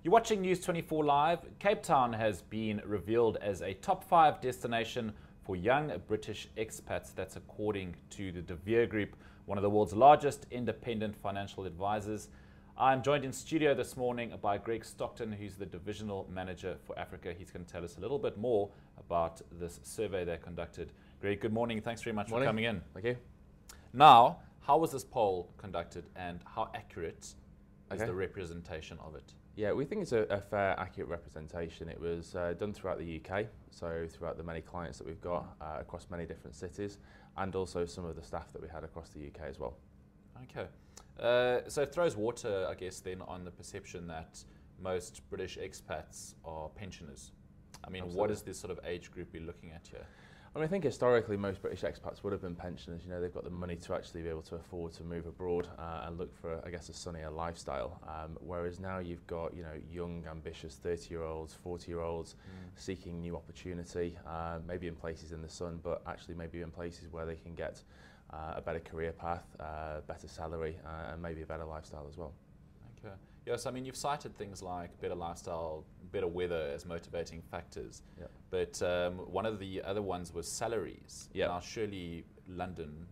You're watching News 24 Live. Cape Town has been revealed as a top 5 destination for young British expats. That's according to the De Beer Group, one of the world's largest independent financial advisors. I'm joined in studio this morning by Greg Stockton, who's the Divisional Manager for Africa. He's going to tell us a little bit more about this survey they conducted. Greg, good morning. Thanks very much for coming in. Thank you. Now, how was this poll conducted and how accurate is the representation of it? Yeah, we think it's a fair, accurate representation. It was done throughout the UK, so throughout the many clients that we've got across many different cities, and also some of the staff that we had across the UK as well. Okay. So it throws water, I guess, then on the perception that most British expats are pensioners. I mean, Absolutely. What is this sort of age group we're looking at here? I mean, I think historically most British expats would have been pensioners. You know, they've got the money to actually be able to afford to move abroad and look for, I guess, a sunnier lifestyle. Whereas now you've got, you know, young, ambitious 30-year-olds, 40-year-olds seeking new opportunity, maybe in places in the sun, but actually maybe in places where they can get a better career path, better salary, and maybe a better lifestyle as well. Okay. Yes, I mean, you've cited things like better lifestyle, better weather as motivating factors. Yep. But one of the other ones was salaries. Yep. Now, surely London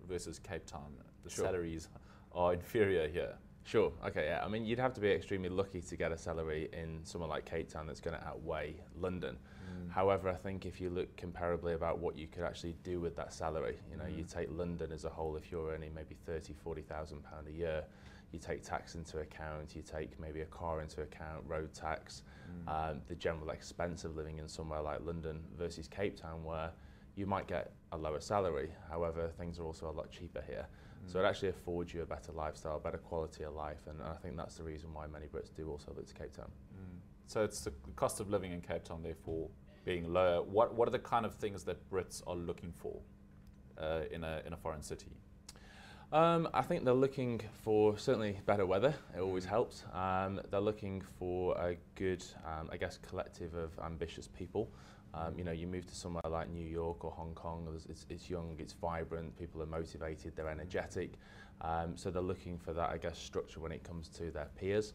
versus Cape Town, the Sure. salaries are inferior here. Sure, okay, yeah. I mean, you'd have to be extremely lucky to get a salary in somewhere like Cape Town that's going to outweigh London. However, I think if you look comparably about what you could actually do with that salary, you know, you take London as a whole, if you're earning maybe £30,000–40,000 a year, you take tax into account, you take maybe a car into account, road tax, the general expense of living in somewhere like London versus Cape Town, where you might get a lower salary. However, things are also a lot cheaper here. So it actually affords you a better lifestyle, better quality of life, and I think that's the reason why many Brits do also look to Cape Town. So it's the cost of living in Cape Town, therefore, being lower. What are the kind of things that Brits are looking for in a foreign city? I think they're looking for certainly better weather. It always helps. They're looking for a good, I guess, collective of ambitious people. You know, you move to somewhere like New York or Hong Kong, it's young, it's vibrant, people are motivated, they're energetic. So they're looking for that, I guess, structure when it comes to their peers.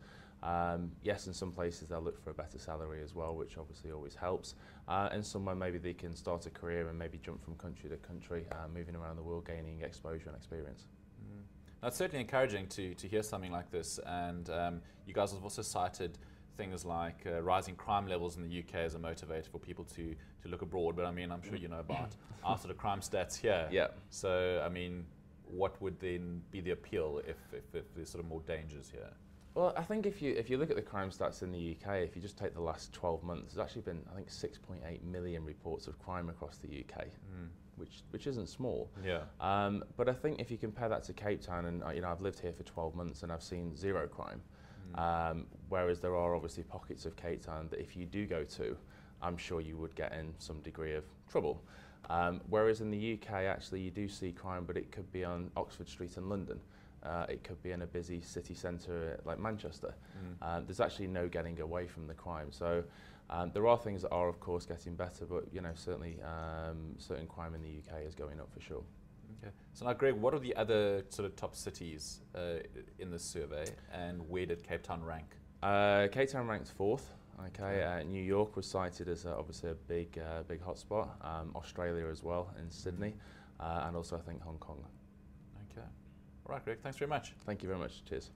Yes, in some places they'll look for a better salary as well, which obviously always helps. And somewhere maybe they can start a career and maybe jump from country to country, moving around the world, gaining exposure and experience. Now, it's certainly encouraging to hear something like this, and you guys have also cited things like rising crime levels in the UK as a motivator for people to look abroad, but I mean, I'm sure you know about our sort of crime stats here. Yeah. So, I mean, what would then be the appeal if there's sort of more dangers here? Well, I think if you look at the crime stats in the UK, if you just take the last 12 months, there's actually been, I think, 6.8 million reports of crime across the UK, which isn't small. Yeah. But I think if you compare that to Cape Town, and you know, I've lived here for 12 months and I've seen zero crime, whereas there are obviously pockets of Cape Town that if you do go to, I'm sure you would get in some degree of trouble. Whereas in the UK, actually, you do see crime, but it could be on Oxford Street in London. It could be in a busy city centre like Manchester. There's actually no getting away from the crime. So there are things that are, of course, getting better, but you know, certainly certain crime in the UK is going up for sure. Okay. So now, Greg, what are the other sort of top cities in this survey, and where did Cape Town rank? Cape Town ranks 4th. Okay, New York was cited as obviously a big hotspot. Australia as well, in Sydney, and also I think Hong Kong. Okay. All right, Greg. Thanks very much. Thank you very much. Cheers.